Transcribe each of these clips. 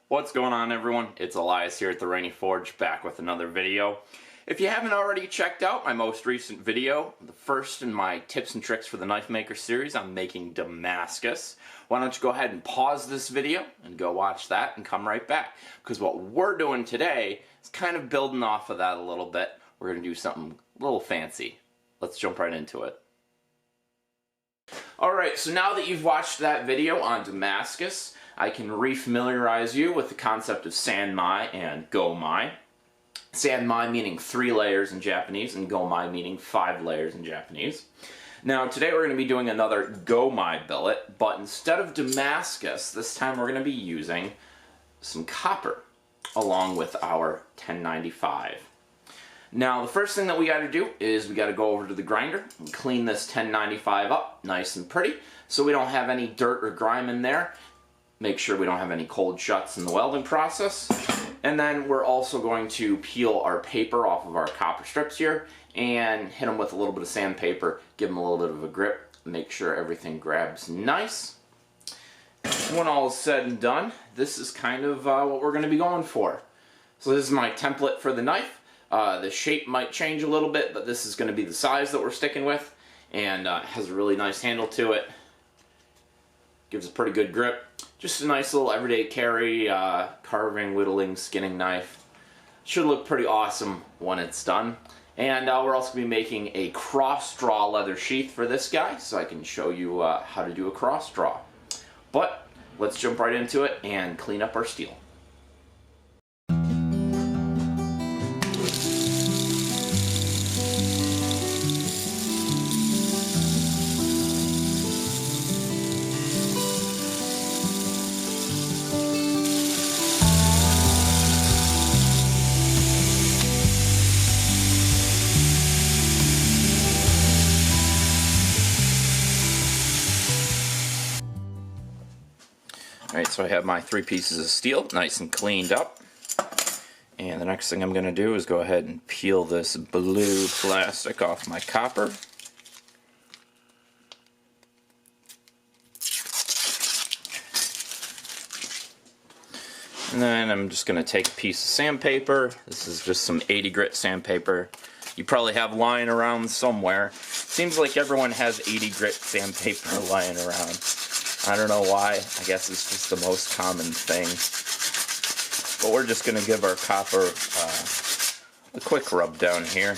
What's going on, everyone? It's Elias here at the Rainy Forge, back with another video. If you haven't already checked out my most recent video, the first in my tips and tricks for the knife maker series on making Damascus, why don't you go ahead and pause this video and go watch that and come right back, because what we're doing today is kind of building off of that a little bit. We're going to do something a little fancy. Let's jump right into it. Alright, so now that you've watched that video on Damascus, I can refamiliarize you with the concept of San Mai and Go Mai. San Mai meaning 3 layers in Japanese, and Go Mai meaning 5 layers in Japanese. Now today we're going to be doing another Go Mai billet, but instead of Damascus, this time we're going to be using some copper along with our 1095. Now the first thing that we got to do is we got to go over to the grinder and clean this 1095 up nice and pretty so we don't have any dirt or grime in there. Make sure we don't have any cold shuts in the welding process. And then we're also going to peel our paper off of our copper strips here and hit them with a little bit of sandpaper, give them a little bit of a grip, make sure everything grabs nice. When all is said and done, this is kind of what we're going to be going for. So this is my template for the knife. The shape might change a little bit, but this is going to be the size that we're sticking with, and has a really nice handle to it. Gives a pretty good grip. Just a nice little everyday carry, carving, whittling, skinning knife. Should look pretty awesome when it's done. And we're also going to be making a cross draw leather sheath for this guy, so I can show you how to do a cross draw. But let's jump right into it and clean up our steel. Alright, so I have my 3 pieces of steel nice and cleaned up. And the next thing I'm going to do is go ahead and peel this blue plastic off my copper. And then I'm just going to take a piece of sandpaper. This is just some 80 grit sandpaper. You probably have lying around somewhere. Seems like everyone has 80 grit sandpaper lying around. I don't know why. I guess it's just the most common thing. But we're just going to give our copper a quick rub down here.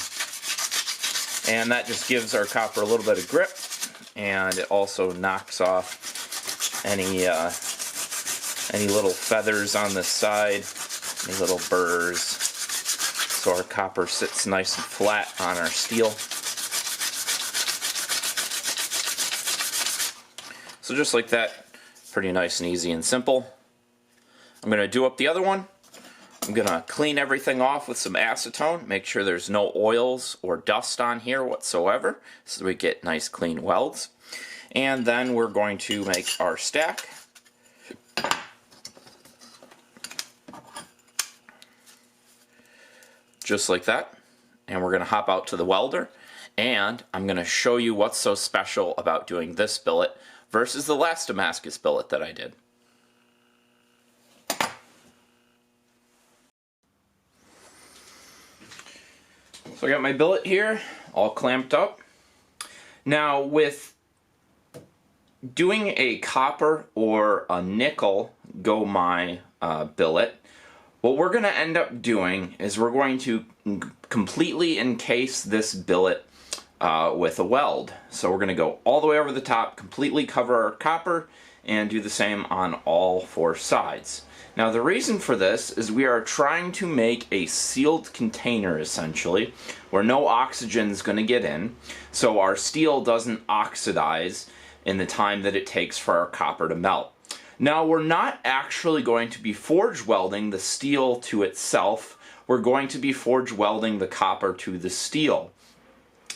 And that just gives our copper a little bit of grip. And it also knocks off any little feathers on the side, any little burrs. So our copper sits nice and flat on our steel. So just like that, pretty nice and easy and simple. I'm going to do up the other one. I'm going to clean everything off with some acetone, make sure there's no oils or dust on here whatsoever, so we get nice clean welds. And then we're going to make our stack. Just like that. And we're going to hop out to the welder, and I'm going to show you what's so special about doing this billet versus the last Damascus billet that I did. So I got my billet here, all clamped up. Now with doing a copper or a nickel Go Mai billet, what we're going to end up doing is we're going to completely encase this billet with a weld. So we're going to go all the way over the top, completely cover our copper, and do the same on all 4 sides. Now the reason for this is we are trying to make a sealed container, essentially, where no oxygen is going to get in, so our steel doesn't oxidize in the time that it takes for our copper to melt. Now we're not actually going to be forge welding the steel to itself, we're going to be forge welding the copper to the steel.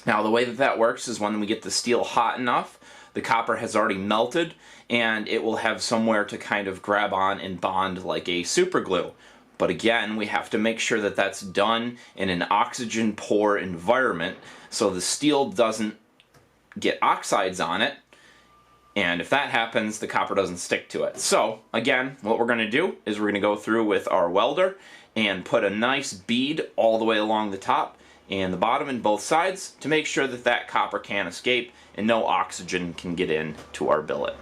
Now the way that that works is when we get the steel hot enough, the copper has already melted and it will have somewhere to kind of grab on and bond like a super glue. But again, we have to make sure that that's done in an oxygen poor environment so the steel doesn't get oxides on it And if that happens, the copper doesn't stick to it. So, again, what we're going to do is we're going to go through with our welder and put a nice bead all the way along the top and the bottom and both sides to make sure that that copper can't escape and no oxygen can get in to our billet.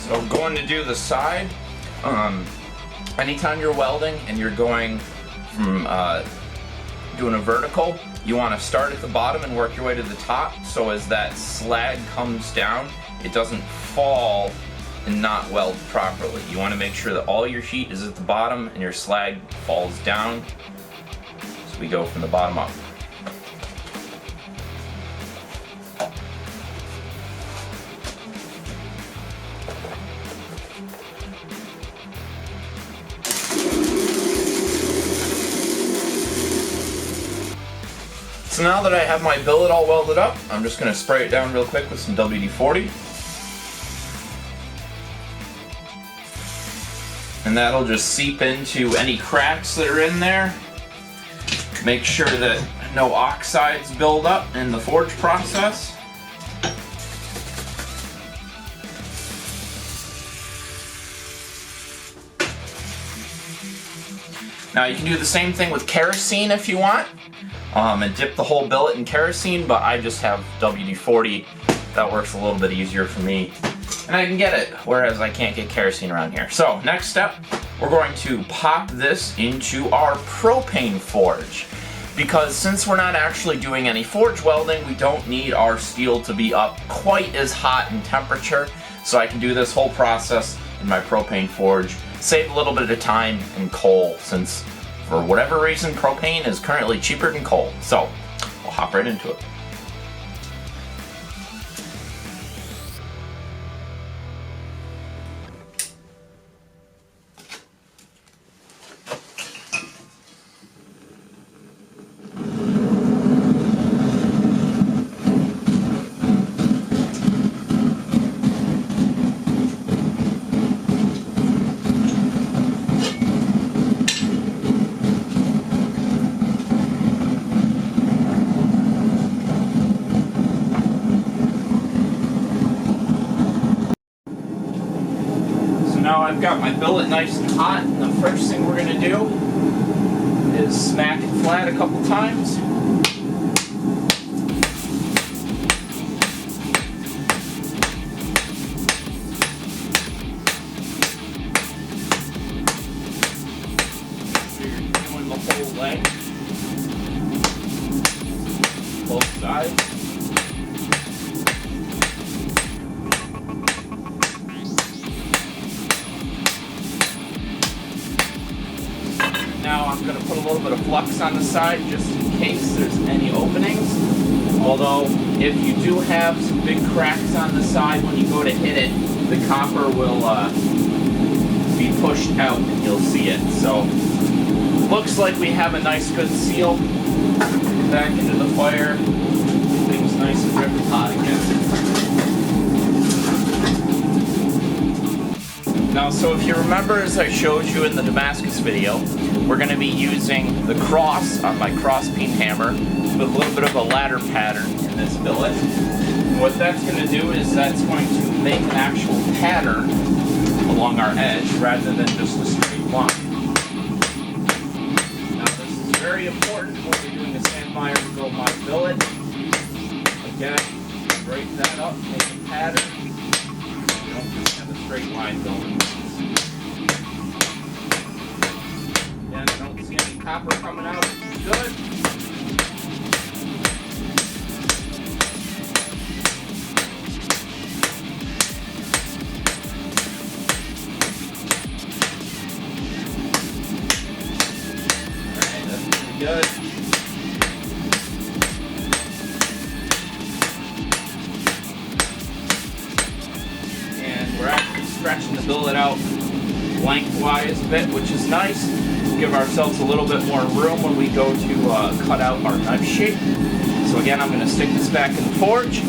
So going to do the side, anytime you're welding and you're going from doing a vertical, you want to start at the bottom and work your way to the top, so as that slag comes down, it doesn't fall and not weld properly. You want to make sure that all your heat is at the bottom and your slag falls down. So we go from the bottom up. So now that I have my billet all welded up, I'm just going to spray it down real quick with some WD-40. And that'll just seep into any cracks that are in there. Make sure that no oxides build up in the forge process. Now you can do the same thing with kerosene if you want. And dip the whole billet in kerosene, but I just have WD-40. That works a little bit easier for me. And I can get it, whereas I can't get kerosene around here. So, next step, we're going to pop this into our propane forge. Because since we're not actually doing any forge welding, we don't need our steel to be up quite as hot in temperature. So I can do this whole process in my propane forge, save a little bit of time and coal, since for whatever reason, propane is currently cheaper than coal. So, we'll hop right into it. Now I've got my billet nice and hot, and the first thing we're going to do is smack it flat a couple times. So you're doing the whole length, both sides. Now I'm going to put a little bit of flux on the side just in case there's any openings. Although if you do have some big cracks on the side when you go to hit it, the copper will be pushed out and you'll see it. So looks like we have a nice good seal. Back into the fire. Things nice and ripping hot again. Now, so if you remember, as I showed you in the Damascus video, we're going to be using the cross on my cross beam hammer with a little bit of a ladder pattern in this billet. And what that's going to do is that's going to make an actual pattern along our edge rather than just a straight line. Now, this is very important when you're doing a Sandmeyer Go Mai billet. Again, break that up, make a pattern. You don't just have a straight line going. And I don't see any copper coming out. Good. Alright, that's pretty good. And we're actually stretching the billet out lengthwise a bit, which is nice. Give ourselves a little bit more room when we go to cut out our knife shape. So again, I'm going to stick this back in the forge.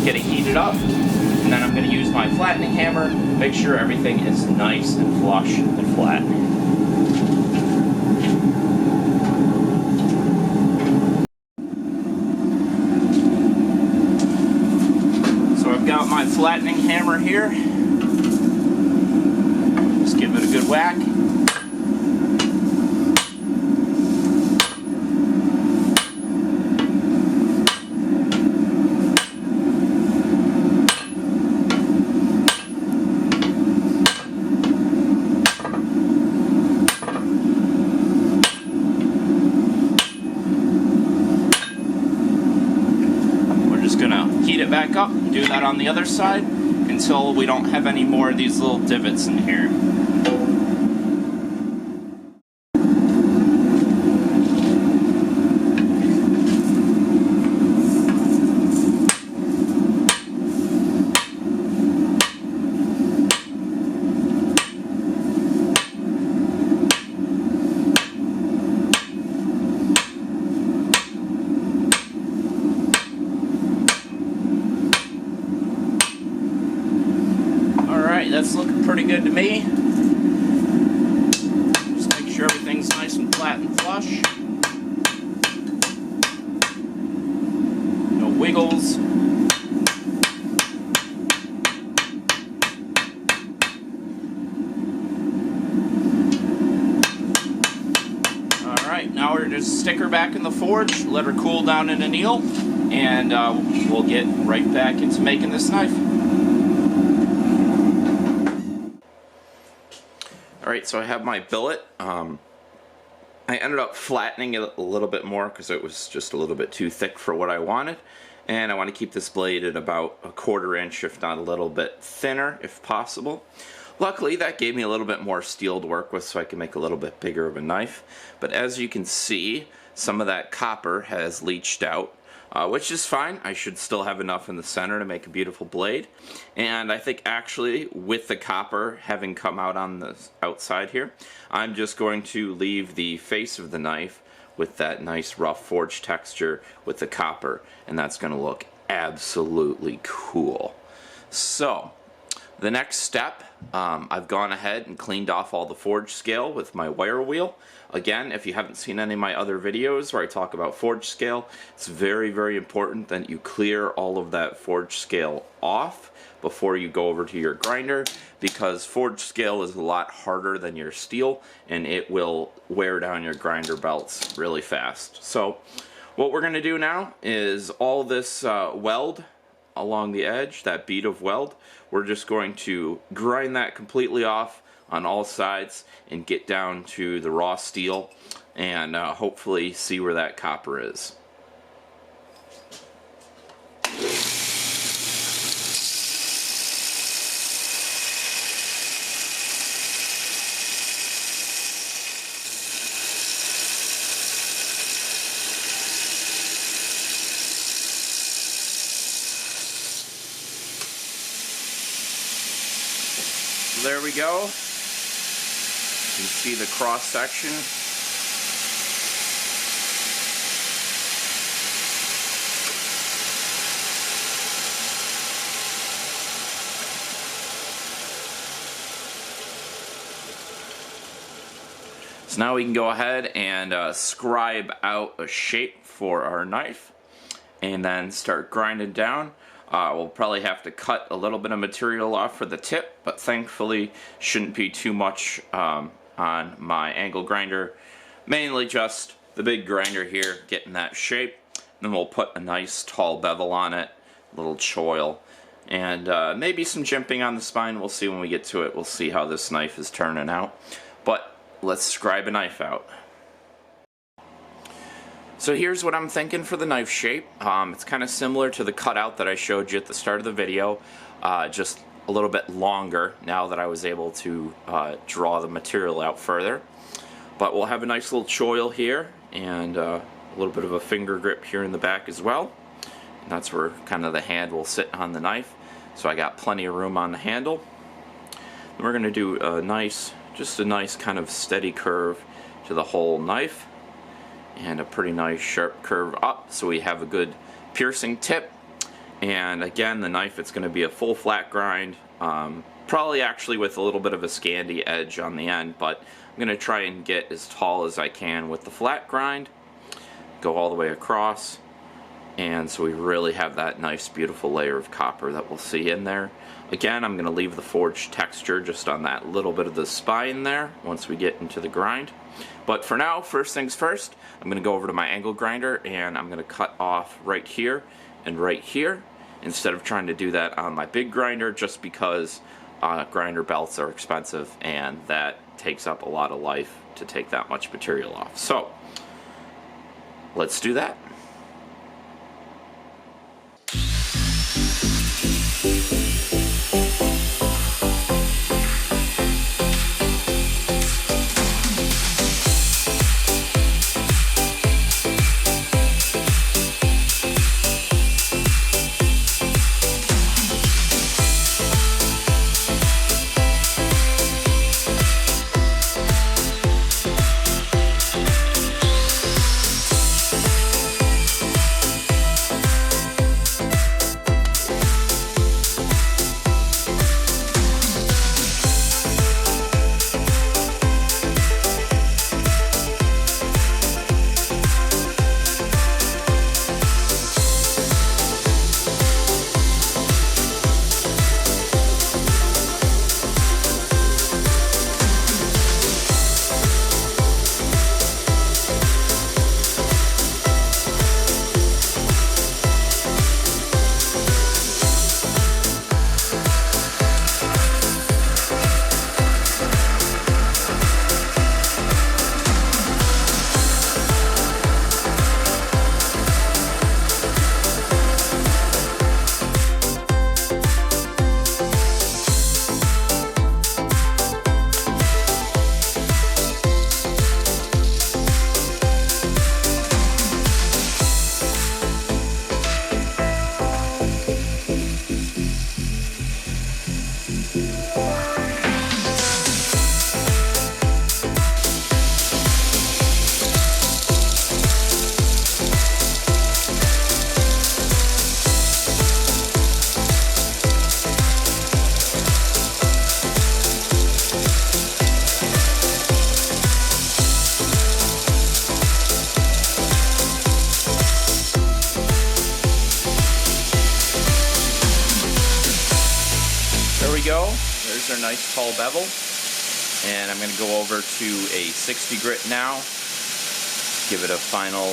get it heated up, and then I'm going to use my flattening hammer, make sure everything is nice and flush and flat. So I've got my flattening hammer here. Just give it a good whack. Heat it back up, do that on the other side until we don't have any more of these little divots in here. That's looking pretty good to me. Just make sure everything's nice and flat and flush. No wiggles. Alright, now we're just stick her back in the forge, let her cool down and anneal, and we'll get right back into making this knife. Alright, so I have my billet. I ended up flattening it a little bit more because it was just a little bit too thick for what I wanted. And I want to keep this blade at about 1/4 inch, if not a little bit thinner, if possible. Luckily, that gave me a little bit more steel to work with so I can make a little bit bigger of a knife. But as you can see, some of that copper has leached out. Which is fine. I should still have enough in the center to make a beautiful blade. And I think actually with the copper having come out on the outside here, I'm just going to leave the face of the knife with that nice rough forged texture with the copper, and that's going to look absolutely cool. So the next step, I've gone ahead and cleaned off all the forge scale with my wire wheel. Again, if you haven't seen any of my other videos where I talk about forge scale, it's very, very important that you clear all of that forge scale off before you go over to your grinder, because forge scale is a lot harder than your steel and it will wear down your grinder belts really fast. So what we're going to do now is all this weld along the edge, that bead of weld, we're just going to grind that completely off on all sides and get down to the raw steel and hopefully see where that copper is. There we go. You can see the cross section. So now we can go ahead and scribe out a shape for our knife and then start grinding down. We'll probably have to cut a little bit of material off for the tip, but thankfully shouldn't be too much on my angle grinder. Mainly just the big grinder here, getting that shape. Then we'll put a nice tall bevel on it, a little choil, and maybe some jimping on the spine. We'll see when we get to it. We'll see how this knife is turning out. But let's scribe a knife out. So here's what I'm thinking for the knife shape. It's kind of similar to the cutout that I showed you at the start of the video, just a little bit longer now that I was able to draw the material out further. But we'll have a nice little choil here and a little bit of a finger grip here in the back as well. And that's where kind of the hand will sit on the knife. So I got plenty of room on the handle. And we're going to do a nice, just a nice kind of steady curve to the whole knife. And a pretty nice sharp curve up so we have a good piercing tip, And again, the knife, it's going to be a full flat grind, probably actually with a little bit of a Scandi edge on the end, but I'm going to try and get as tall as I can with the flat grind, go all the way across, and so we really have that nice beautiful layer of copper that we'll see in there. Again, I'm going to leave the forged texture just on that little bit of the spine there once we get into the grind. But for now, first things first, I'm going to go over to my angle grinder and I'm going to cut off right here and right here instead of trying to do that on my big grinder, just because grinder belts are expensive and that takes up a lot of life to take that much material off. So let's do that. Go. There's our nice tall bevel, and I'm going to go over to a 60 grit now, give it a final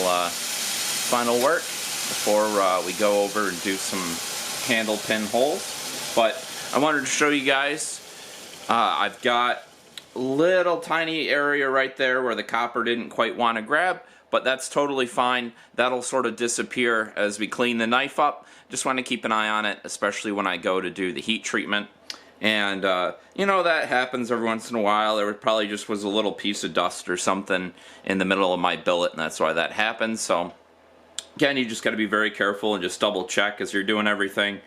work before we go over and do some handle pin holes. But I wanted to show you guys, I've got a little tiny area right there where the copper didn't quite want to grab, but that's totally fine. That'll sort of disappear as we clean the knife up. Just want to keep an eye on it, especially when I go to do the heat treatment. And, you know, that happens every once in a while. There probably just was a little piece of dust or something in the middle of my billet, and that's why that happens. So, again, you just got to be very careful and just double check as you're doing everything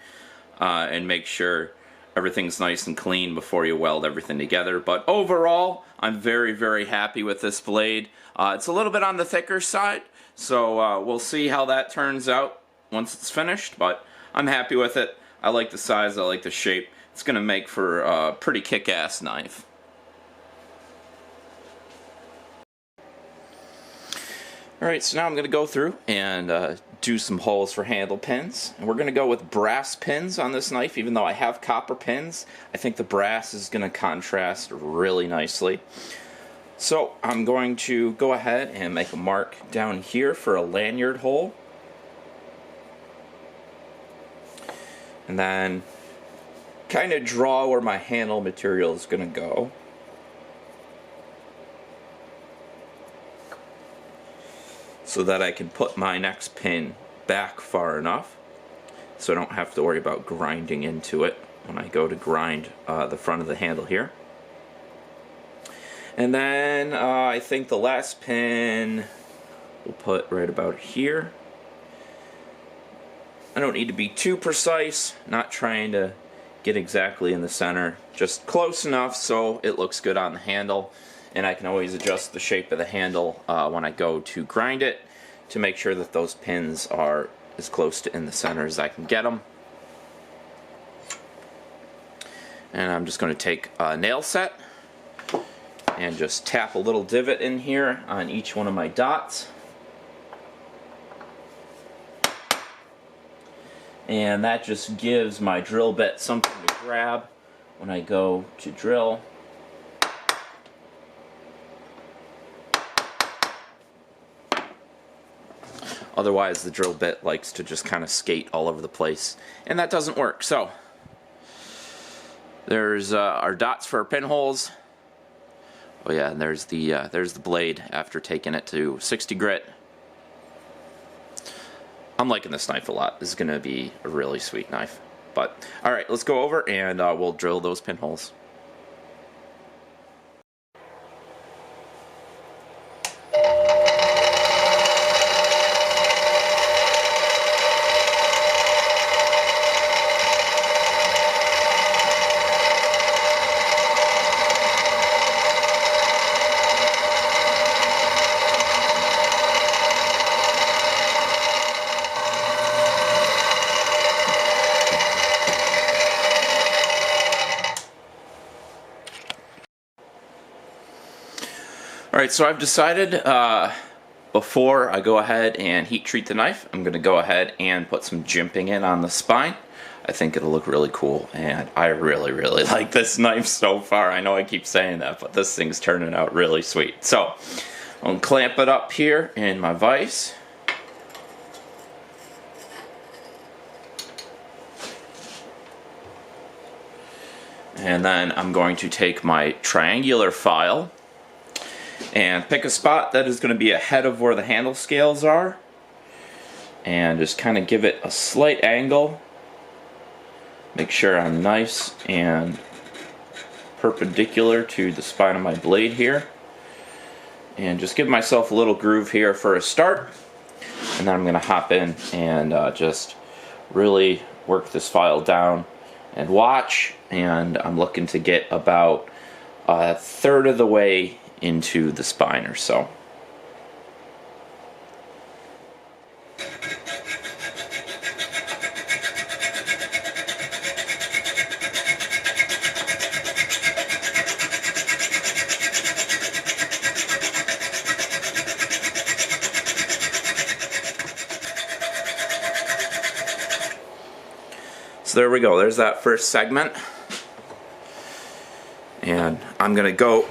and make sure everything's nice and clean before you weld everything together. But overall, I'm very, very happy with this blade. It's a little bit on the thicker side, so we'll see how that turns out once it's finished, but I'm happy with it. I like the size, I like the shape. It's going to make for a pretty kick-ass knife. Alright, so now I'm going to go through and do some holes for handle pins. And we're going to go with brass pins on this knife, even though I have copper pins. I think the brass is going to contrast really nicely. So I'm going to go ahead and make a mark down here for a lanyard hole. And then kind of draw where my handle material is going to go. So that I can put my next pin back far enough so I don't have to worry about grinding into it when I go to grind the front of the handle here. And then I think the last pin we'll put right about here. I don't need to be too precise, not trying to get exactly in the center, just close enough so it looks good on the handle, and I can always adjust the shape of the handle when I go to grind it to make sure that those pins are as close to in the center as I can get them. And I'm just going to take a nail set and just tap a little divot in here on each one of my dots. And that just gives my drill bit something to grab when I go to drill. Otherwise, the drill bit likes to just kind of skate all over the place, and that doesn't work. So there's our dots for our pinholes. Oh yeah, and there's the blade after taking it to 60 grit. I'm liking this knife a lot. This is going to be a really sweet knife. But all right, let's go over and we'll drill those pinholes. Alright, so I've decided before I go ahead and heat treat the knife, I'm going to go ahead and put some jimping in on the spine. I think it'll look really cool, and I really like this knife so far. I know I keep saying that, but this thing's turning out really sweet. So, I'm going to clamp it up here in my vise. And then I'm going to take my triangular file and pick a spot that is going to be ahead of where the handle scales are, and just kind of give it a slight angle. Make sure I'm nice and perpendicular to the spine of my blade here, and just give myself a little groove here for a start, and then I'm going to hop in and just really work this file down and watch. And I'm looking to get about a third of the way into the spine or so. So there we go, there's that first segment. And I'm gonna go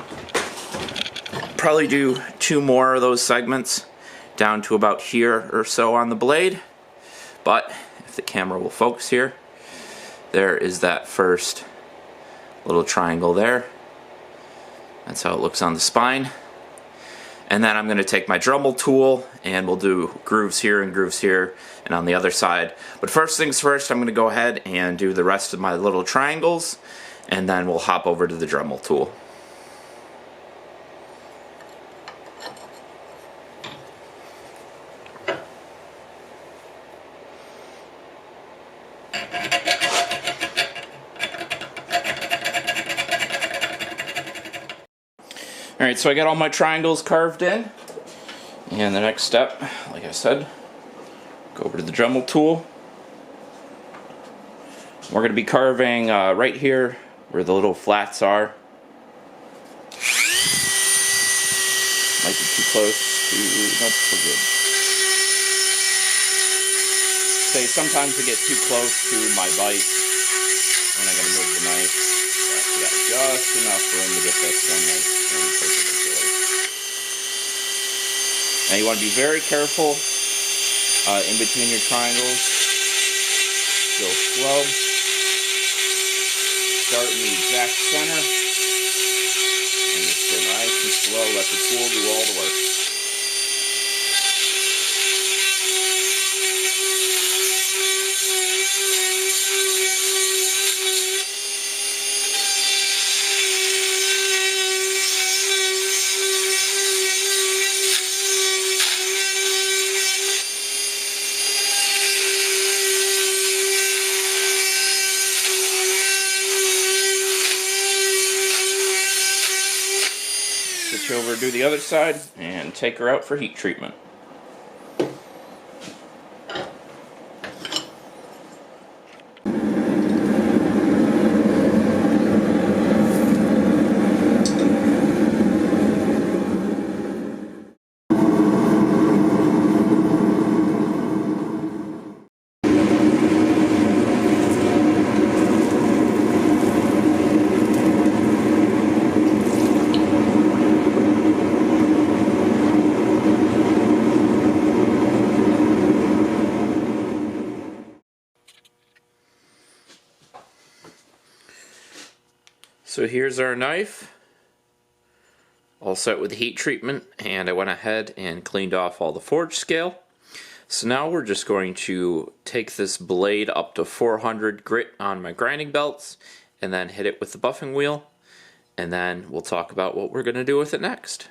probably do 2 more of those segments down to about here or so on the blade. But if the camera will focus here, there is that first little triangle there. That's how it looks on the spine. And then I'm going to take my Dremel tool and we'll do grooves here and grooves here and on the other side. But first things first, I'm going to go ahead and do the rest of my little triangles, and then we'll hop over to the Dremel tool. Alright, so I got all my triangles carved in, and the next step, like I said, go over to the Dremel tool. We're going to be carving right here where the little flats are. Might be too close to, nope, we're good. Say sometimes I get too close to my vise when I gotta move the knife. But yeah, just enough room to get this one nice and perpendicular. Now you want to be very careful in between your triangles. Go slow. Start in the exact center. And just go nice and slow. Let the tool do all the work. Switch over to the other side and take her out for heat treatment. So here's our knife, all set with heat treatment, and I went ahead and cleaned off all the forge scale. So now we're just going to take this blade up to 400 grit on my grinding belts and then hit it with the buffing wheel, and then we'll talk about what we're going to do with it next.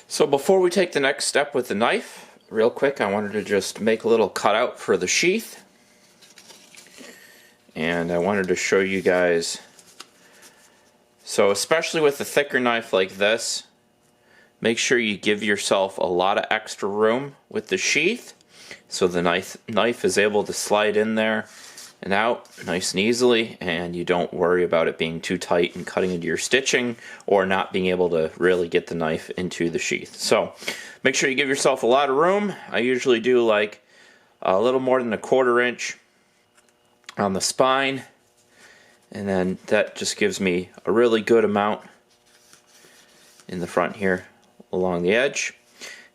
So before we take the next step with the knife, real quick, I wanted to just make a little cutout for the sheath. And I wanted to show you guys, so especially with a thicker knife like this, make sure you give yourself a lot of extra room with the sheath so the knife is able to slide in there and out nice and easily, and you don't worry about it being too tight and cutting into your stitching or not being able to really get the knife into the sheath. So make sure you give yourself a lot of room. I usually do like a little more than 1/4 inch on the spine, and then that just gives me a really good amount in the front here along the edge.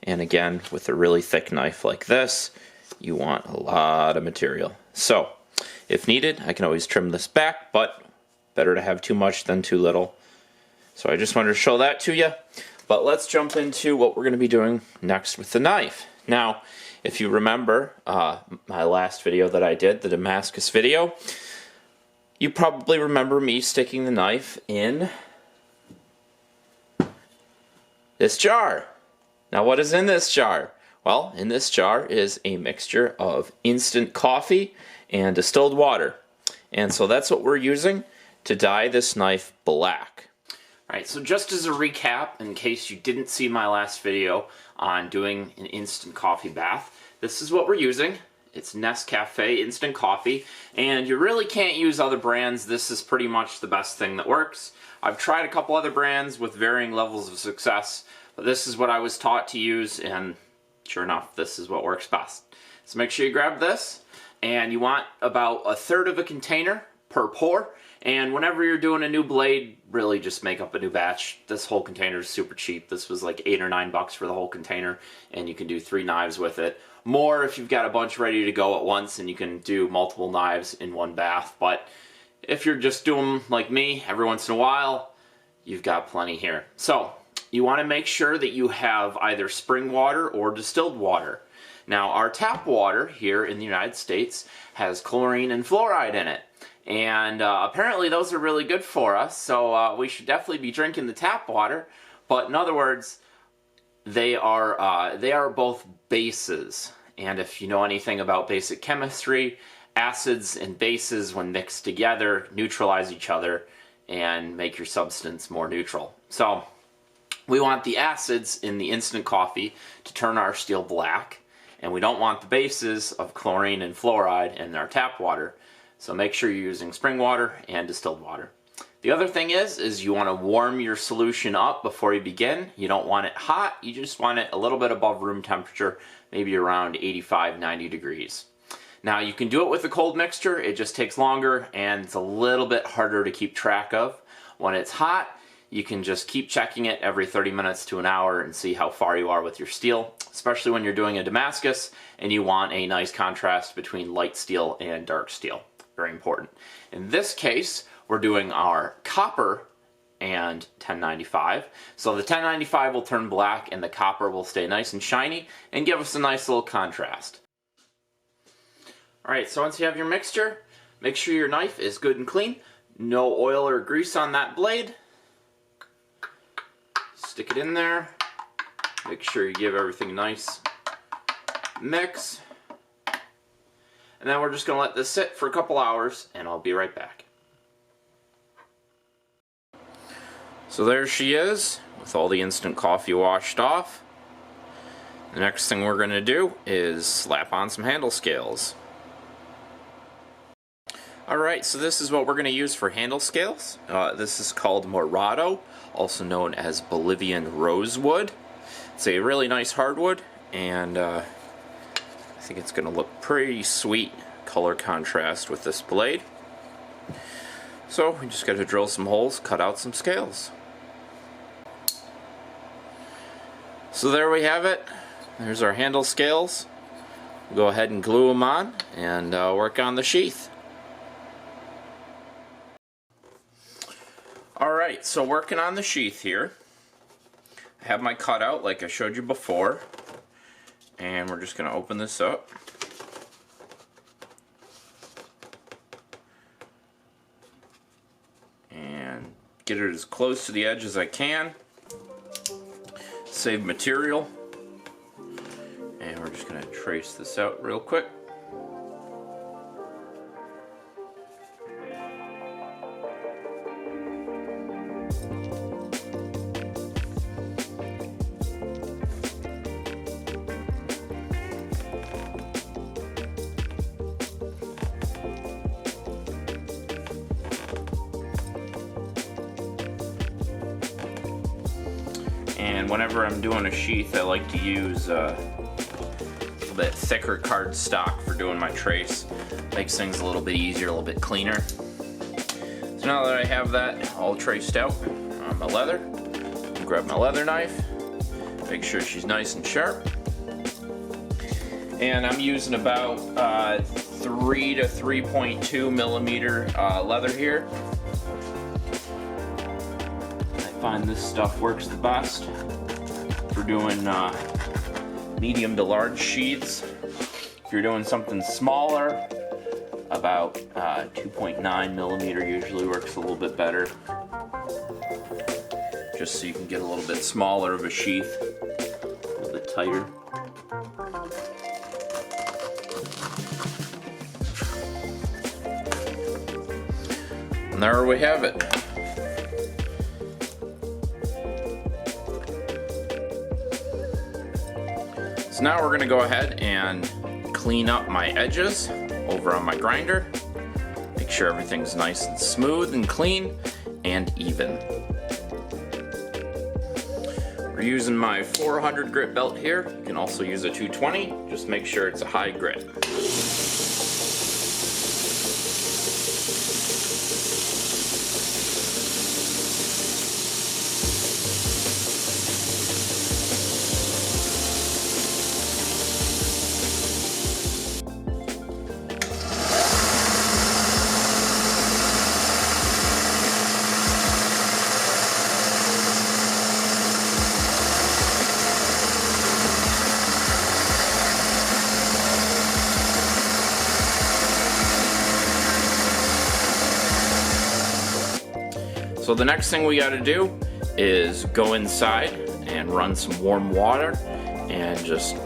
And again, with a really thick knife like this, you want a lot of material. So if needed, I can always trim this back, but better to have too much than too little. So I just wanted to show that to you. But let's jump into what we're going to be doing next with the knife. Now, if you remember my last video that I did, the Damascus video, you probably remember me sticking the knife in this jar. Now, what is in this jar? Well, in this jar is a mixture of instant coffee and distilled water. And so that's what we're using to dye this knife black. Alright, so just as a recap, in case you didn't see my last video on doing an instant coffee bath, this is what we're using. It's Nescafe Instant Coffee, and you really can't use other brands. This is pretty much the best thing that works. I've tried a couple other brands with varying levels of success, but this is what I was taught to use, and sure enough, this is what works best. So make sure you grab this, and you want about 1/3 of a container per pour. And whenever you're doing a new blade, really just make up a new batch. This whole container is super cheap. This was like $8 or $9 for the whole container, and you can do 3 knives with it. More if you've got a bunch ready to go at once, and you can do multiple knives in one bath. But if you're just doing like me every once in a while, you've got plenty here. So you want to make sure that you have either spring water or distilled water. Now, our tap water here in the United States has chlorine and fluoride in it. And apparently those are really good for us, so we should definitely be drinking the tap water. But in other words, they are both bases. And if you know anything about basic chemistry, acids and bases, when mixed together, neutralize each other and make your substance more neutral. So we want the acids in the instant coffee to turn our steel black, and we don't want the bases of chlorine and fluoride in our tap water. So make sure you're using spring water and distilled water. The other thing is you want to warm your solution up before you begin. You don't want it hot, you just want it a little bit above room temperature, maybe around 85, 90 degrees. Now you can do it with a cold mixture, it just takes longer and it's a little bit harder to keep track of. When it's hot, you can just keep checking it every 30 minutes to an hour and see how far you are with your steel, especially when you're doing a Damascus and you want a nice contrast between light steel and dark steel. Very important. In this case, we're doing our copper and 1095. So the 1095 will turn black and the copper will stay nice and shiny and give us a nice little contrast. Alright, so once you have your mixture, make sure your knife is good and clean. No oil or grease on that blade. Stick it in there. Make sure you give everything a nice mix. And then we're just going to let this sit for a couple hours, and I'll be right back. So there she is, with all the instant coffee washed off. The next thing we're going to do is slap on some handle scales. Alright, so this is what we're going to use for handle scales. This is called Morado, also known as Bolivian rosewood. It's a really nice hardwood, and I think it's going to look pretty sweet color contrast with this blade. So we just got to drill some holes, cut out some scales. So there we have it. There's our handle scales. We'll go ahead and glue them on and work on the sheath. Alright, so working on the sheath here. I have my cutout like I showed you before. And we're just going to open this up. And get it as close to the edge as I can. Save material. And we're just going to trace this out real quick. And whenever I'm doing a sheath, I like to use a little bit thicker cardstock for doing my trace. Makes things a little bit easier, a little bit cleaner. So now that I have that all traced out on my leather, I'll grab my leather knife, make sure she's nice and sharp. And I'm using about 3 to 3.2 millimeter leather here. Find this stuff works the best for doing medium to large sheaths. If you're doing something smaller, about 2.9 millimeter usually works a little bit better, just so you can get a little bit smaller of a sheath, a little bit tighter. And there we have it. So now we're going to go ahead and clean up my edges over on my grinder. Make sure everything's nice and smooth and clean and even. We're using my 400 grit belt here. You can also use a 220. Just make sure it's a high grit. So the next thing we got to do is go inside and run some warm water and just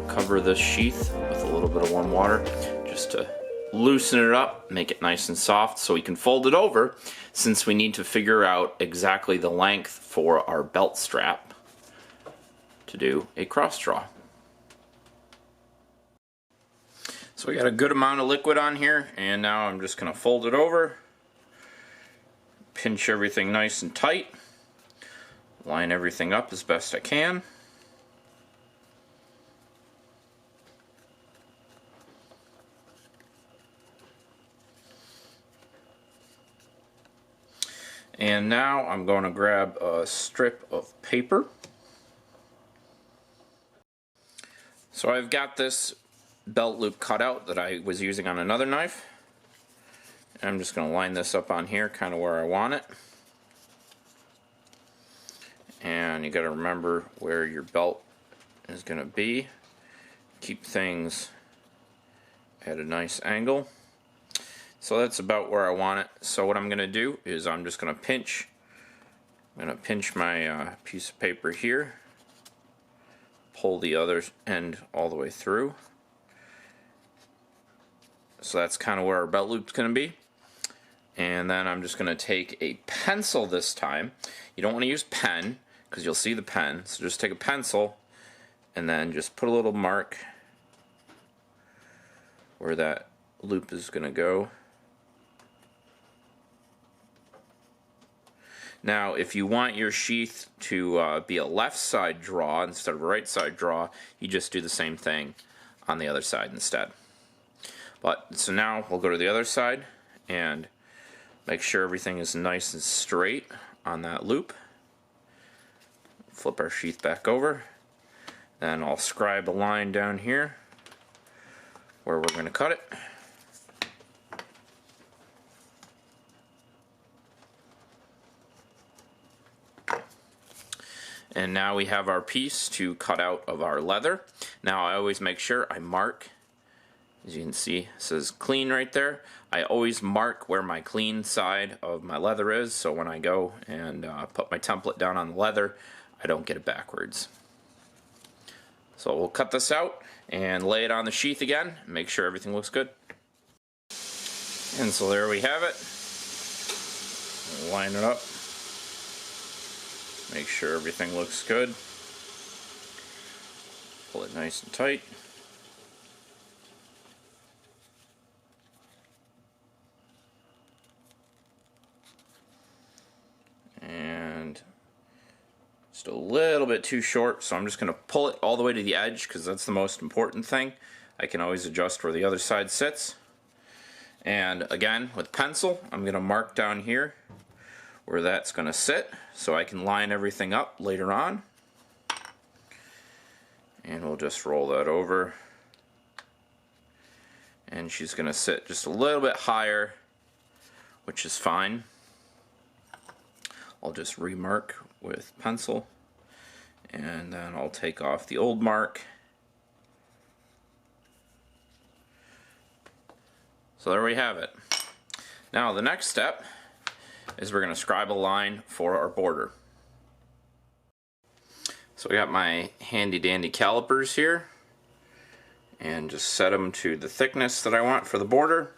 cover this sheath with a little bit of warm water just to loosen it up, make it nice and soft so we can fold it over, since we need to figure out exactly the length for our belt strap to do a cross draw. So we got a good amount of liquid on here, and now I'm just going to fold it over. Pinch everything nice and tight, line everything up as best I can. And now I'm going to grab a strip of paper. So I've got this belt loop cut out that I was using on another knife. I'm just going to line this up on here, kind of where I want it. And you got to remember where your belt is going to be. Keep things at a nice angle. So that's about where I want it. So what I'm going to do is I'm just going to pinch my piece of paper here, pull the other end all the way through. So that's kind of where our belt loop's going to be. And then I'm just going to take a pencil this time. You don't want to use pen because you'll see the pen. So just take a pencil and then just put a little mark where that loop is going to go. Now, if you want your sheath to be a left side draw instead of a right side draw, you just do the same thing on the other side instead. But so now we'll go to the other side and make sure everything is nice and straight on that loop. Flip our sheath back over. Then I'll scribe a line down here where we're going to cut it. And now we have our piece to cut out of our leather. Now I always make sure I mark. As you can see, it says clean right there. I always mark where my clean side of my leather is, so when I go and put my template down on the leather, I don't get it backwards. So we'll cut this out and lay it on the sheath again, make sure everything looks good. And so there we have it. Line it up. Make sure everything looks good. Pull it nice and tight. And just a little bit too short, so I'm just going to pull it all the way to the edge because that's the most important thing. I can always adjust where the other side sits. And again, with pencil, I'm going to mark down here where that's going to sit so I can line everything up later on. And we'll just roll that over. And she's going to sit just a little bit higher, which is fine. I'll just remark with pencil, and then I'll take off the old mark. So there we have it. Now the next step is we're going to scribe a line for our border. So we got my handy dandy calipers here, and just set them to the thickness that I want for the border.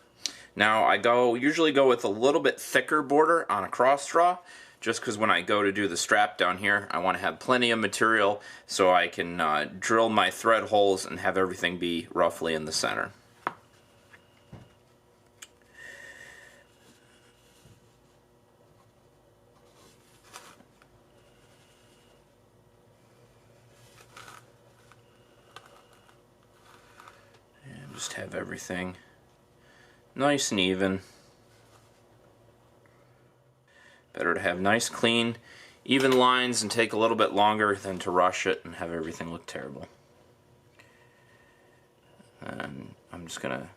Now I usually go with a little bit thicker border on a cross draw, just because when I go to do the strap down here, I want to have plenty of material so I can drill my thread holes and have everything be roughly in the center. And just have everything nice and even. Better to have nice, clean, even lines and take a little bit longer than to rush it and have everything look terrible. And I'm just going to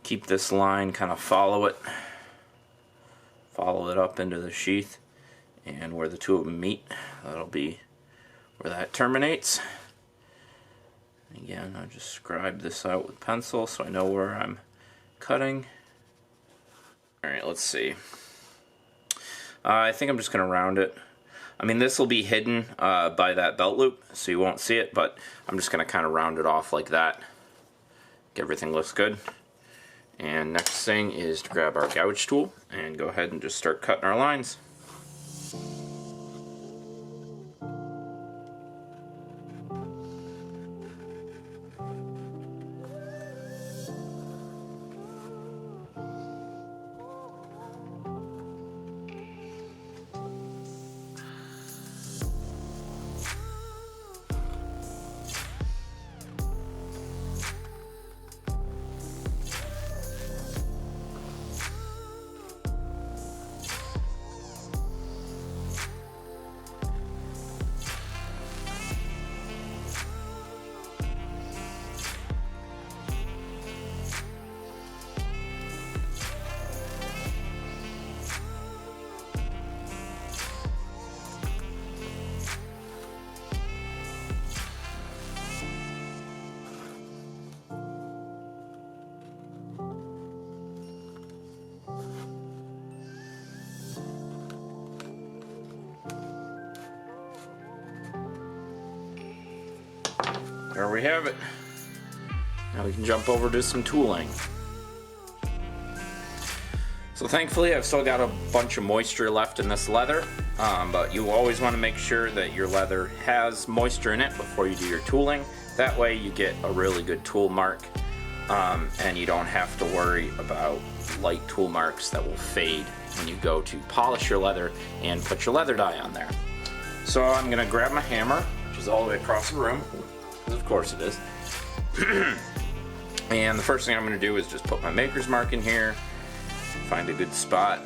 keep this line, kind of follow it up into the sheath, and where the two of them meet, that'll be where that terminates. Again, I'll just scribe this out with pencil so I know where I'm cutting. Alright, let's see. I think I'm just going to round it. I mean, this will be hidden by that belt loop, so you won't see it, but I'm just going to kind of round it off like that. Everything looks good. And next thing is to grab our gouge tool and go ahead and just start cutting our lines. There we have it. Now we can jump over to some tooling. So thankfully I've still got a bunch of moisture left in this leather, but you always want to make sure that your leather has moisture in it before you do your tooling. That way you get a really good tool mark, and you don't have to worry about light tool marks that will fade when you go to polish your leather and put your leather dye on there. So I'm going to grab my hammer, which is all the way across the room, because of course it is. And the first thing I'm going to do is just put my maker's mark in here, find a good spot.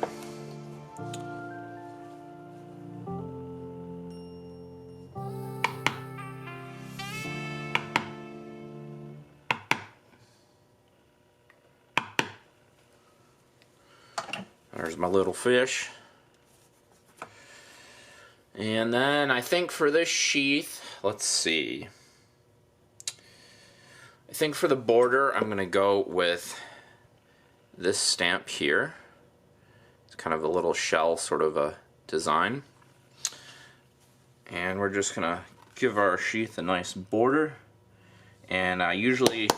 There's my little fish. And then I think for this sheath, let's see. I think for the border, I'm going to go with this stamp here. It's kind of a little shell sort of a design. And we're just going to give our sheath a nice border. And usually,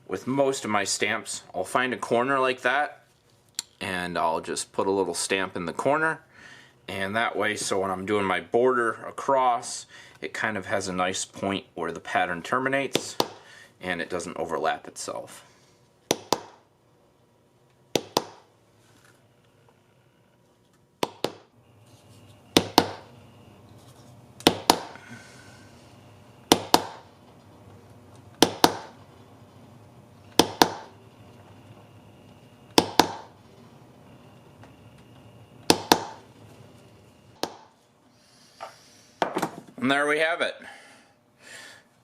with most of my stamps, I'll find a corner like that, and I'll just put a little stamp in the corner, and that way, so when I'm doing my border across, it kind of has a nice point where the pattern terminates and it doesn't overlap itself. And there we have it.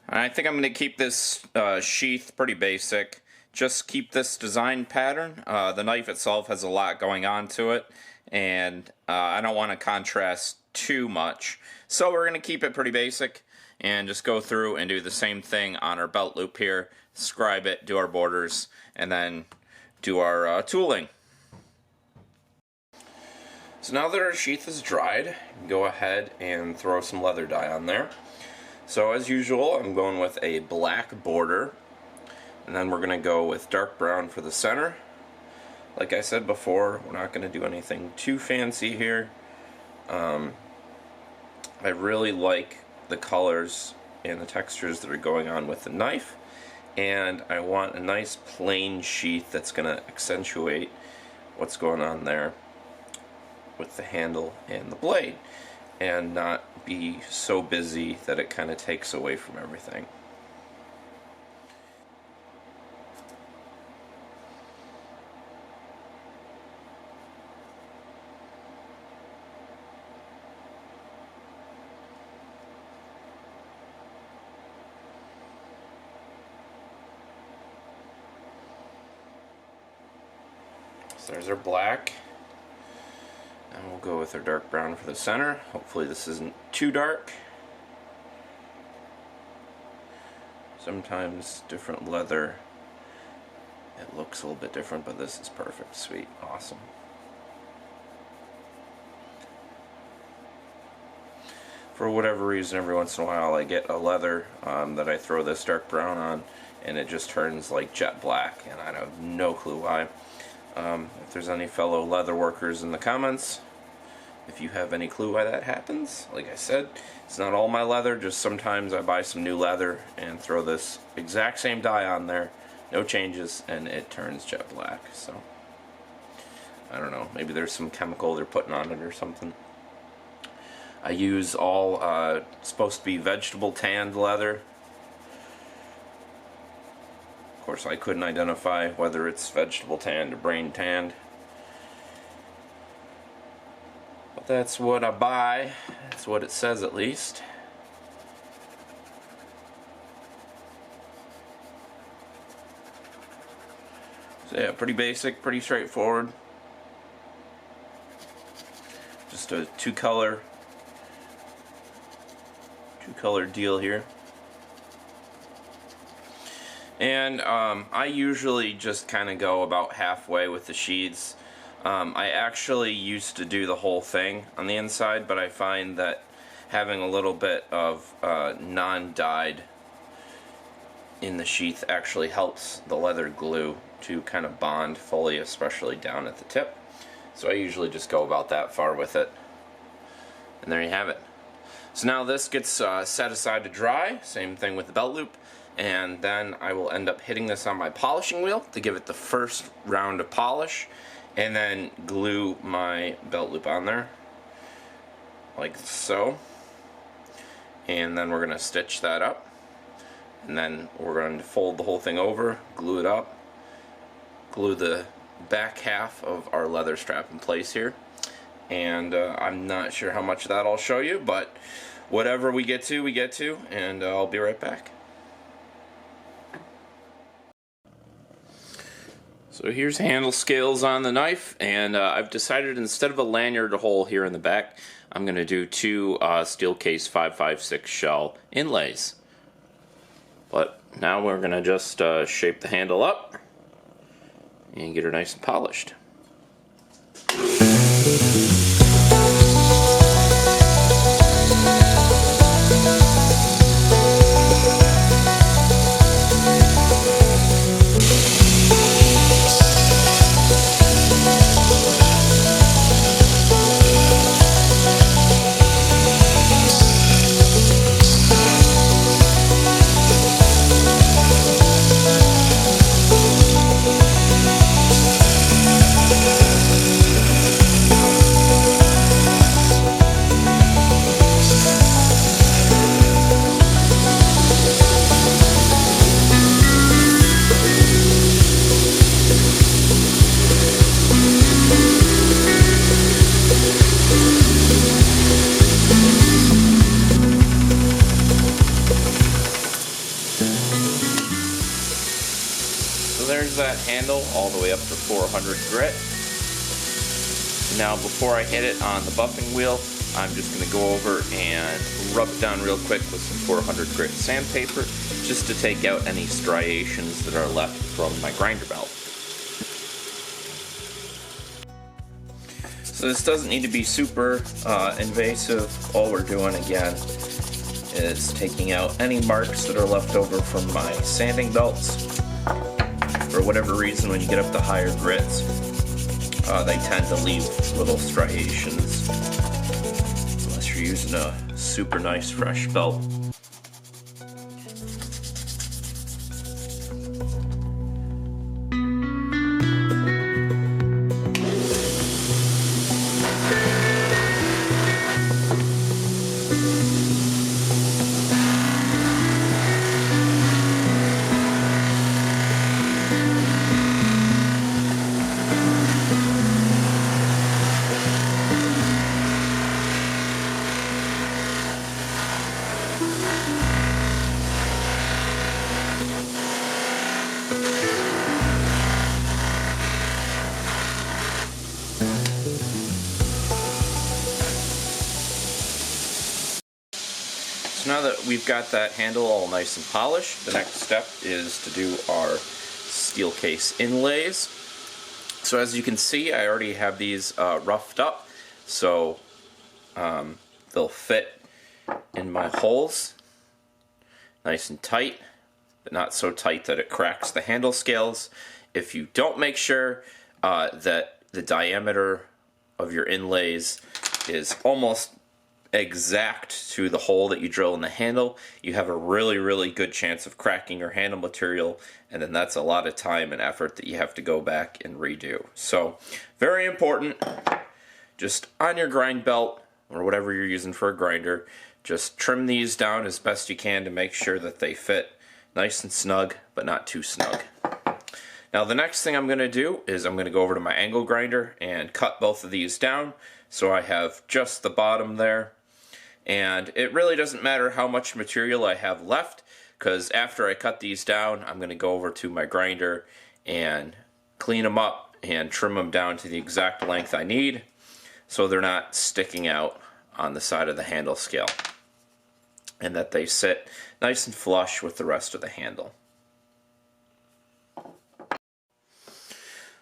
I think I'm going to keep this sheath pretty basic. Just keep this design pattern. The knife itself has a lot going on to it, and I don't want to contrast too much. So we're going to keep it pretty basic and just go through and do the same thing on our belt loop here. Scribe it, do our borders, and then do our tooling. So now that our sheath is dried, go ahead and throw some leather dye on there. So as usual, I'm going with a black border, and then we're going to go with dark brown for the center. Like I said before, we're not going to do anything too fancy here. I really like the colors and the textures that are going on with the knife, and I want a nice plain sheath that's going to accentuate what's going on there with the handle and the blade, and not be so busy that it kind of takes away from everything. So there's our black. And we'll go with our dark brown for the center. Hopefully this isn't too dark. Sometimes different leather, it looks a little bit different, but this is perfect. Sweet. Awesome. For whatever reason, every once in a while I get a leather that I throw this dark brown on, and it just turns like jet black, and I have no clue why. If there's any fellow leather workers in the comments, if you have any clue why that happens, like I said, it's not all my leather, just sometimes I buy some new leather and throw this exact same dye on there, no changes, and it turns jet black. So I don't know, maybe there's some chemical they're putting on it or something. I use all supposed to be vegetable tanned leather. Of course, I couldn't identify whether it's vegetable tanned or brain tanned. But that's what I buy. That's what it says, at least. So yeah, pretty basic, pretty straightforward. Just a two-color deal here. And I usually just kind of go about halfway with the sheaths. I actually used to do the whole thing on the inside, but I find that having a little bit of non-dyed in the sheath actually helps the leather glue to kind of bond fully, especially down at the tip. So I usually just go about that far with it. And there you have it. So now this gets set aside to dry, same thing with the belt loop, and then I will end up hitting this on my polishing wheel to give it the first round of polish, and then glue my belt loop on there, like so. And then we're going to stitch that up, and then we're going to fold the whole thing over, glue it up, glue the back half of our leather strap in place here. And I'm not sure how much of that I'll show you, but whatever we get to, and I'll be right back. So here's handle scales on the knife, and I've decided instead of a lanyard hole here in the back, I'm going to do two steel case 556 shell inlays. But now we're going to just shape the handle up and get her nice and polished. There's that handle all the way up to 400 grit. Now before I hit it on the buffing wheel, I'm just going to go over and rub it down real quick with some 400 grit sandpaper just to take out any striations that are left from my grinder belt. So this doesn't need to be super invasive. All we're doing again is taking out any marks that are left over from my sanding belts. For whatever reason, when you get up to higher grits, they tend to leave little striations, unless you're using a super nice fresh belt. So now that we've got that handle all nice and polished, the next step is to do our steel case inlays. So as you can see, I already have these roughed up, so they'll fit in my holes nice and tight, but not so tight that it cracks the handle scales. If you don't make sure that the diameter of your inlays is almost exact to the hole that you drill in the handle, you have a really good chance of cracking your handle material, and then that's a lot of time and effort that you have to go back and redo. So very important, just on your grind belt or whatever you're using for a grinder, just trim these down as best you can to make sure that they fit nice and snug, but not too snug. Now the next thing I'm going to do is I'm going to go over to my angle grinder and cut both of these down so I have just the bottom there. And it really doesn't matter how much material I have left, because after I cut these down, I'm going to go over to my grinder and clean them up and trim them down to the exact length I need so they're not sticking out on the side of the handle scale, and that they sit nice and flush with the rest of the handle.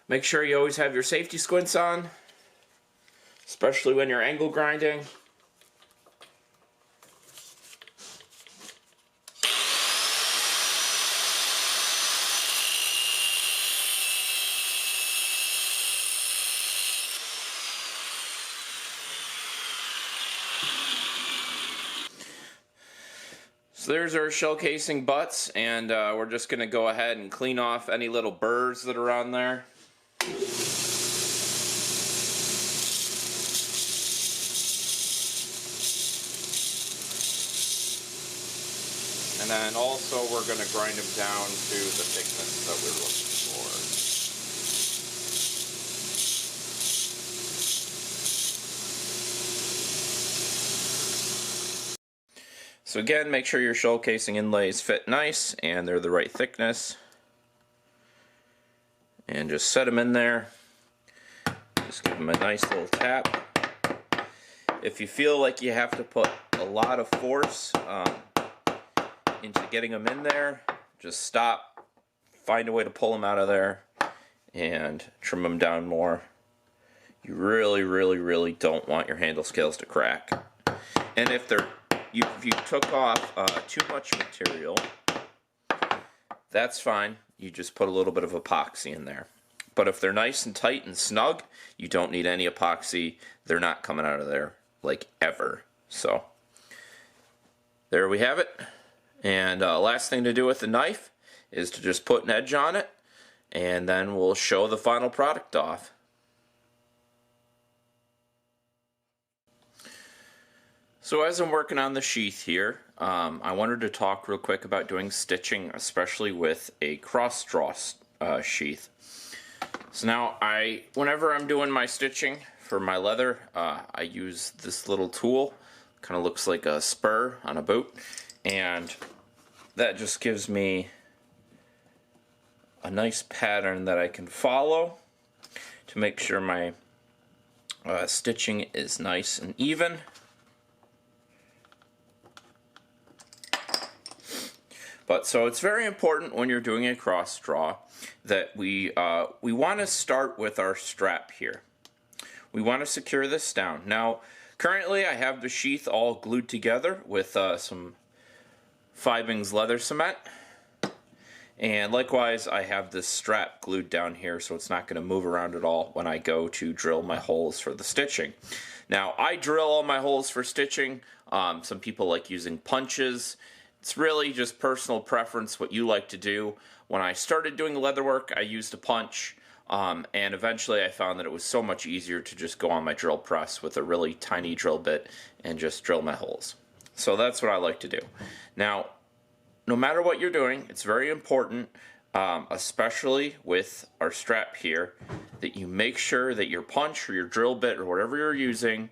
Make sure you always have your safety squints on, especially when you're angle grinding. So there's our shell casing butts, and we're just going to go ahead and clean off any little burrs that are on there. And then also we're going to grind them down to the thickness that we're looking for. So again, make sure your shell casing inlays fit nice and they're the right thickness. And just set them in there. Just give them a nice little tap. If you feel like you have to put a lot of force into getting them in there, just stop, find a way to pull them out of there, and trim them down more. You really don't want your handle scales to crack. And if you took off too much material, that's fine. You just put a little bit of epoxy in there. But if they're nice and tight and snug, you don't need any epoxy. They're not coming out of there like ever. So there we have it. And last thing to do with the knife is to just put an edge on it, and then we'll show the final product off. So as I'm working on the sheath here, I wanted to talk real quick about doing stitching, especially with a cross draw sheath. So now whenever I'm doing my stitching for my leather, I use this little tool. Kind of looks like a spur on a boot, and that just gives me a nice pattern that I can follow to make sure my stitching is nice and even. So it's very important when you're doing a cross draw that we want to start with our strap here. We want to secure this down. Now, currently I have the sheath all glued together with some 5-ings leather cement. And likewise, I have this strap glued down here so it's not going to move around at all when I go to drill my holes for the stitching. Now, I drill all my holes for stitching. Some people like using punches. It's really just personal preference what you like to do. When I started doing leather work, I used a punch, and eventually I found that it was so much easier to just go on my drill press with a really tiny drill bit and just drill my holes. So that's what I like to do. Now, no matter what you're doing, it's very important, especially with our strap here, that you make sure that your punch or your drill bit or whatever you're using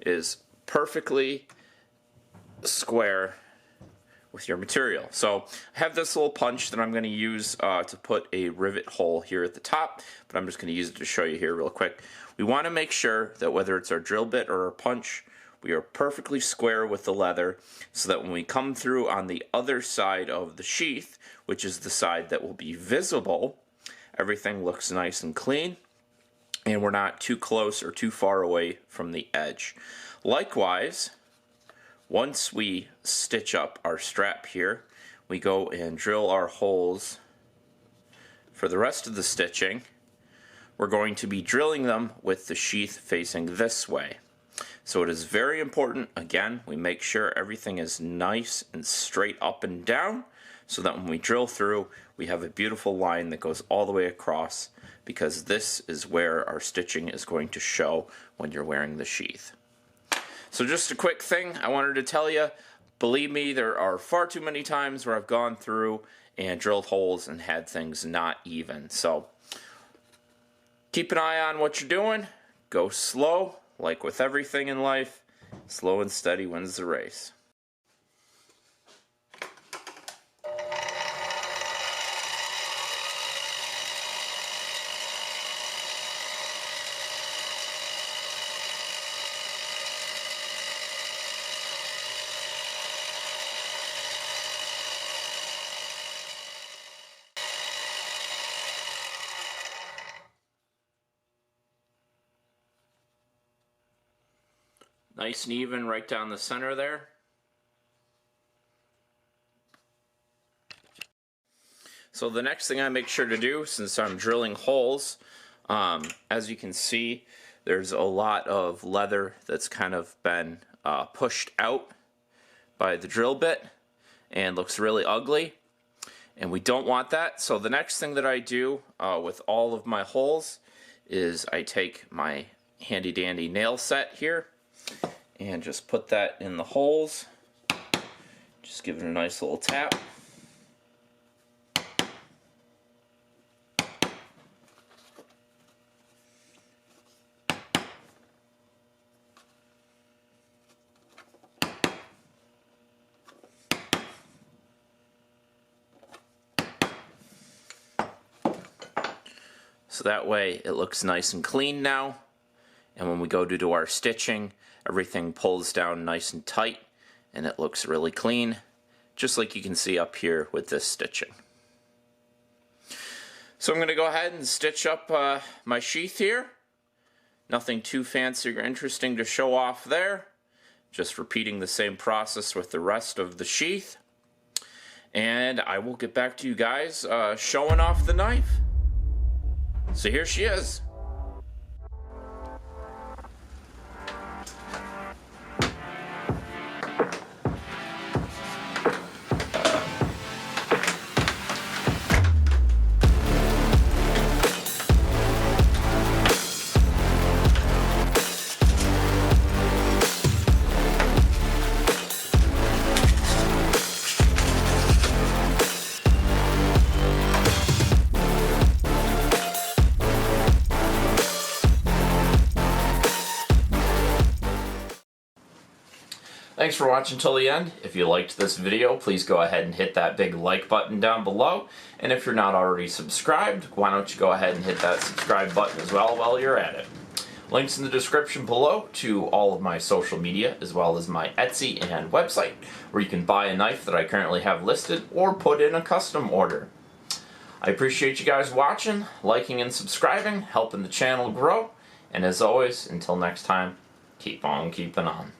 is perfectly square with your material. So I have this little punch that I'm going to use to put a rivet hole here at the top, but I'm just going to use it to show you here real quick. We want to make sure that whether it's our drill bit or our punch, we are perfectly square with the leather so that when we come through on the other side of the sheath, which is the side that will be visible, everything looks nice and clean and we're not too close or too far away from the edge. Likewise, once we stitch up our strap here, we go and drill our holes for the rest of the stitching. We're going to be drilling them with the sheath facing this way. So it is very important, again, we make sure everything is nice and straight up and down so that when we drill through, we have a beautiful line that goes all the way across, because this is where our stitching is going to show when you're wearing the sheath. So just a quick thing I wanted to tell you, believe me, there are far too many times where I've gone through and drilled holes and had things not even. So keep an eye on what you're doing, go slow, like with everything in life, slow and steady wins the race. Nice and even right down the center there. So the next thing I make sure to do, since I'm drilling holes, as you can see, there's a lot of leather that's kind of been pushed out by the drill bit. and looks really ugly. And we don't want that. So the next thing that I do with all of my holes is I take my handy dandy nail set here and just put that in the holes. Just give it a nice little tap. So that way it looks nice and clean now, and when we go to do our stitching, everything pulls down nice and tight and it looks really clean, just like you can see up here with this stitching. So I'm going to go ahead and stitch up my sheath here. Nothing too fancy or interesting to show off there, just repeating the same process with the rest of the sheath. And I will get back to you guys showing off the knife. So here she is. Thanks for watching till the end. If you liked this video, please go ahead and hit that big like button down below. And if you're not already subscribed, why don't you go ahead and hit that subscribe button as well while you're at it. Links in the description below to all of my social media, as well as my Etsy and website, where you can buy a knife that I currently have listed or put in a custom order. I appreciate you guys watching, liking and subscribing, helping the channel grow. And as always, until next time, keep on keeping on.